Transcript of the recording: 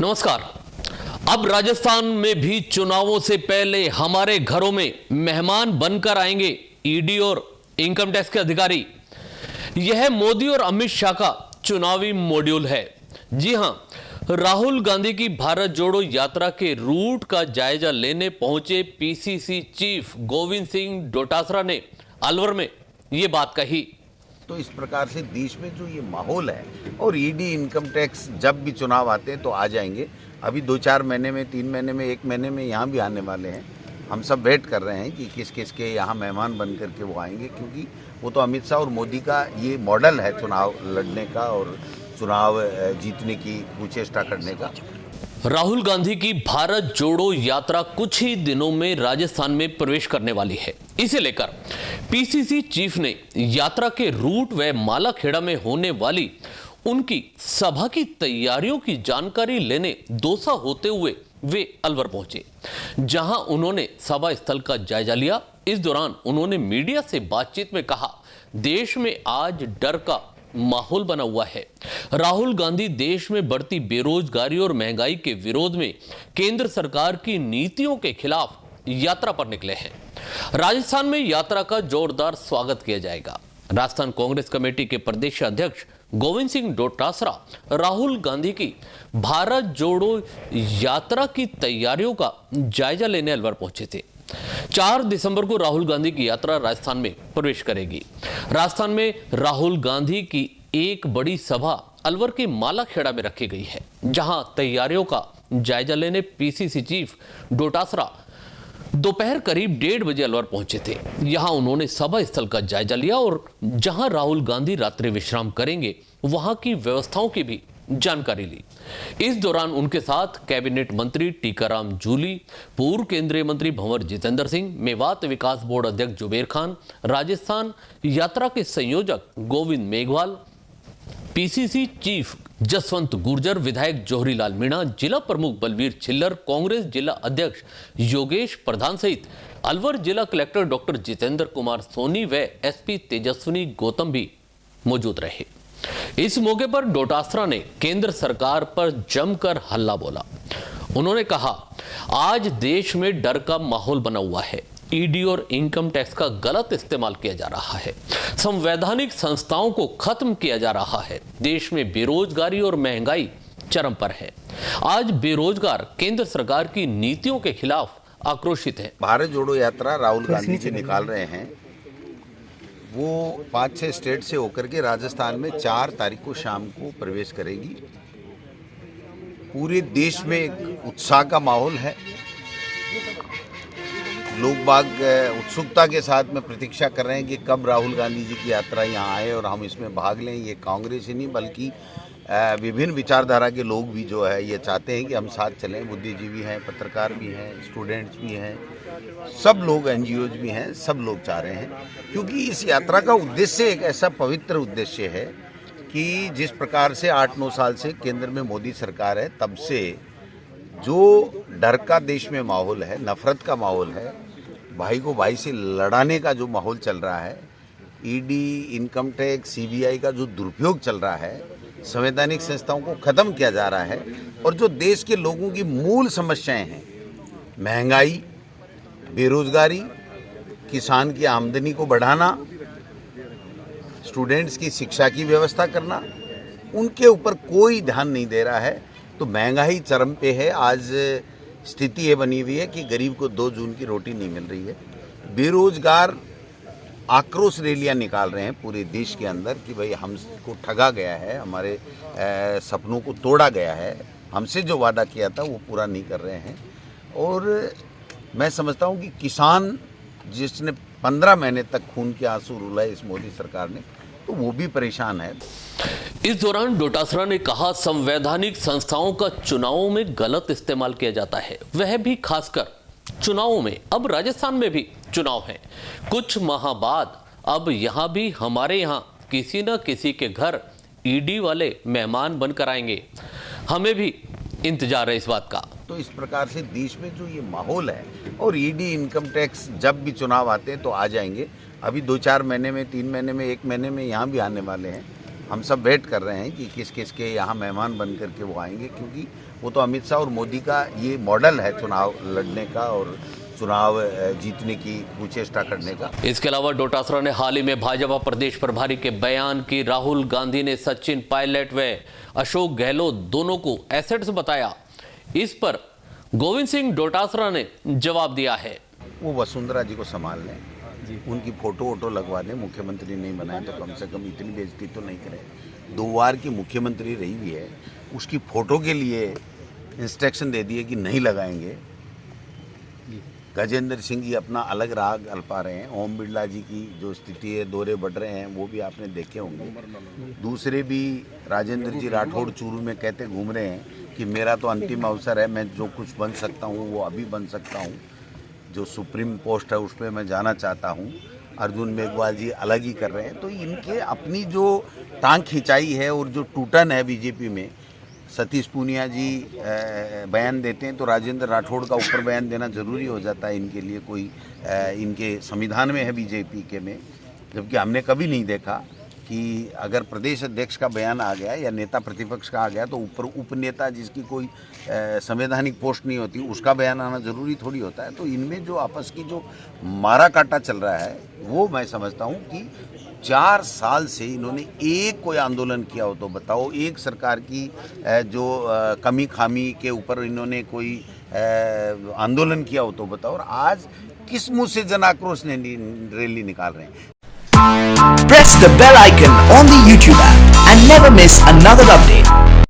नमस्कार। अब राजस्थान में भी चुनावों से पहले हमारे घरों में मेहमान बनकर आएंगे ईडी और इनकम टैक्स के अधिकारी। यह मोदी और अमित शाह का चुनावी मॉड्यूल है। जी हां, राहुल गांधी की भारत जोड़ो यात्रा के रूट का जायजा लेने पहुंचे पीसीसी चीफ गोविंद सिंह डोटासरा ने अलवर में ये बात कही। तो इस प्रकार से देश में जो ये माहौल है, और ईडी इनकम टैक्स जब भी चुनाव आते हैं तो आ जाएंगे। अभी 2-4 महीने में, 3 महीने में, 1 महीने में यहाँ भी आने वाले हैं। हम सब वेट कर रहे हैं कि किस किस के यहाँ मेहमान बन करके वो आएंगे, क्योंकि वो तो अमित शाह और मोदी का ये मॉडल है चुनाव लड़ने का और चुनाव जीतने की कुचेष्टा करने का। राहुल गांधी की भारत जोड़ो यात्रा कुछ ही दिनों में राजस्थान में प्रवेश करने वाली है। इसे लेकर पीसीसी चीफ ने यात्रा के रूट व मालाखेड़ा में होने वाली उनकी सभा की तैयारियों की जानकारी लेने दौसा होते हुए वे अलवर पहुंचे, जहां उन्होंने सभा स्थल का जायजा लिया। इस दौरान उन्होंने मीडिया से बातचीत में कहा, देश में आज डर का माहौल बना हुआ है। राहुल गांधी देश में बढ़ती बेरोजगारी और महंगाई के विरोध में केंद्र सरकार की नीतियों के खिलाफ यात्रा पर निकले हैं। राजस्थान में यात्रा का जोरदार स्वागत किया जाएगा। राजस्थान कांग्रेस कमेटी के प्रदेश अध्यक्ष गोविंद सिंह डोटासरा राहुल गांधी की भारत जोड़ो यात्रा की तैयारियों का जायजा लेने अलवर पहुंचे थे। 4 दिसंबर को राहुल गांधी की यात्रा राजस्थान में प्रवेश करेगी। राजस्थान में राहुल गांधी की एक बड़ी सभा अलवर के मालाखेड़ा में रखी गई है, जहां तैयारियों का जायजा लेने पीसीसी चीफ डोटासरा दोपहर करीब 1:30 बजे अलवर पहुंचे थे। यहां उन्होंने सभा स्थल का जायजा लिया और जहां राहुल गांधी रात्रि विश्राम करेंगे वहां की व्यवस्थाओं की भी जानकारी ली। इस दौरान उनके साथ कैबिनेट मंत्री टीकाराम जूली, पूर्व केंद्रीय मंत्री भंवर जितेंद्र सिंह, मेवात विकास बोर्ड अध्यक्ष जुबेर खान, राजस्थान यात्रा के संयोजक गोविंद मेघवाल, पीसीसी चीफ जसवंत गुर्जर, विधायक जोहरीलाल मीणा, जिला प्रमुख बलवीर छिल्लर, कांग्रेस जिला अध्यक्ष योगेश प्रधान सहित अलवर जिला कलेक्टर डॉक्टर जितेंद्र कुमार सोनी व एसपी तेजस्विनी गौतम भी मौजूद रहे। इस मौके पर डोटासरा ने केंद्र सरकार पर जमकर हल्ला बोला। उन्होंने कहा, आज देश में डर का माहौल बना हुआ है। ईडी और इनकम टैक्स का गलत इस्तेमाल किया जा रहा है। संवैधानिक संस्थाओं को खत्म किया जा रहा है। देश में बेरोजगारी और महंगाई चरम पर है। आज बेरोजगार केंद्र सरकार की नीतियों के खिलाफ आक्रोशित है। भारत जोड़ो यात्रा राहुल गांधी जी निकाल रहे हैं, वो 5-6 स्टेट से होकर के राजस्थान में 4 तारीख को शाम को प्रवेश करेगी। पूरे देश में एक उत्साह का माहौल है। लोग बाग उत्सुकता के साथ में प्रतीक्षा कर रहे हैं कि कब राहुल गांधी जी की यात्रा यहाँ आए और हम इसमें भाग लें। ये कांग्रेस ही नहीं बल्कि विभिन्न विचारधारा के लोग भी जो है ये चाहते हैं कि हम साथ चलें। बुद्धिजीवी हैं, पत्रकार भी हैं, स्टूडेंट्स भी हैं, सब लोग, एनजीओज भी हैं, सब लोग चाह रहे हैं, क्योंकि इस यात्रा का उद्देश्य एक ऐसा पवित्र उद्देश्य है कि जिस प्रकार से 8-9 साल से केंद्र में मोदी सरकार है, तब से जो डर का देश में माहौल है, नफरत का माहौल है, भाई को भाई से लड़ाने का जो माहौल चल रहा है, ईडी, इनकम टैक्स, सीबीआई का जो दुरुपयोग चल रहा है, संवैधानिक संस्थाओं को खत्म किया जा रहा है, और जो देश के लोगों की मूल समस्याएं हैं, महंगाई, बेरोजगारी, किसान की आमदनी को बढ़ाना, स्टूडेंट्स की शिक्षा की व्यवस्था करना, उनके ऊपर कोई ध्यान नहीं दे रहा है। तो महंगाई चरम पे है। आज स्थिति ये बनी हुई है कि गरीब को 2 जून की रोटी नहीं मिल रही है। बेरोजगार आक्रोश रैलियां निकाल रहे हैं पूरे देश के अंदर कि भाई हमको ठगा गया है, हमारे सपनों को तोड़ा गया है, हमसे जो वादा किया था वो पूरा नहीं कर रहे हैं। और मैं समझता हूँ कि किसान जिसने 15 महीने तक खून के आंसू रुलाए इस मोदी सरकार ने, तो वो भी परेशान है। इस दौरान डोटासरा ने कहा, संवैधानिक संस्थाओं का चुनावों में गलत इस्तेमाल किया जाता है, वह भी खासकर चुनावों में। अब राजस्थान में भी चुनाव है। कुछ माह बाद अब यहां भी हमारे यहां किसी न किसी के घर ईडी वाले मेहमान बनकर आएंगे। हमें भी इंतजार है इस बात का। तो इस प्रकार से देश में जो ये माहौल है, और ईडी, इनकम टैक्स जब भी चुनाव आते हैं तो आ जाएंगे। अभी 2-4 महीने में, 3 महीने में, 1 महीने में यहाँ भी आने वाले हैं। हम सब वेट कर रहे हैं कि किस किस के यहाँ मेहमान बन करके वो आएंगे, क्योंकि वो तो अमित शाह और मोदी का ये मॉडल है चुनाव लड़ने का और चुनाव जीतने की कुचेष्टा करने का। इसके अलावा डोटासरा ने हाल ही में भाजपा प्रदेश प्रभारी के बयान की राहुल गांधी ने सचिन पायलट व अशोक गहलोत दोनों को एसेट्स बताया। इस पर गोविंद सिंह डोटासरा ने जवाब दिया है, वो वसुंधरा जी को संभाल लें, उनकी फोटो वोटो लगवा दें। मुख्यमंत्री नहीं बनाए तो कम से कम इतनी बेइज्जती तो नहीं करें। 2 बार की मुख्यमंत्री रही हुई है, उसकी फोटो के लिए इंस्ट्रक्शन दे दिए कि नहीं लगाएंगे। गजेंद्र सिंह जी अपना अलग राग अल्पा रहे हैं। ओम बिरला जी की जो स्थिति है, दौरे बढ़ रहे हैं, वो भी आपने देखे होंगे। दूसरे भी राजेंद्र जी राठौड़ चूरू में कहते घूम रहे हैं कि मेरा तो अंतिम अवसर है, मैं जो कुछ बन सकता हूँ वो अभी बन सकता हूँ, जो सुप्रीम पोस्ट है उस पर मैं जाना चाहता हूँ। अर्जुन मेघवाल जी अलग ही कर रहे हैं। तो इनके अपनी जो टांग खिंचाई है और जो टूटन है बीजेपी में, सतीश पूनिया जी बयान देते हैं तो राजेंद्र राठौड़ का ऊपर बयान देना जरूरी हो जाता है इनके लिए। कोई इनके संविधान में है बीजेपी के में, जबकि हमने कभी नहीं देखा कि अगर प्रदेश अध्यक्ष का बयान आ गया या नेता प्रतिपक्ष का आ गया तो ऊपर उपनेता जिसकी कोई संवैधानिक पोस्ट नहीं होती उसका बयान आना जरूरी थोड़ी होता है। तो इनमें जो आपस की जो मारा काटा चल रहा है वो मैं समझता हूँ कि 4 साल से इन्होंने एक कोई आंदोलन किया हो तो बताओ, एक सरकार की जो कमी खामी के ऊपर इन्होंने कोई आंदोलन किया हो तो बताओ। और आज किस मुंह से जन आक्रोश रैली निकाल रहे हैं। Press the bell icon on the YouTube app and never miss another update.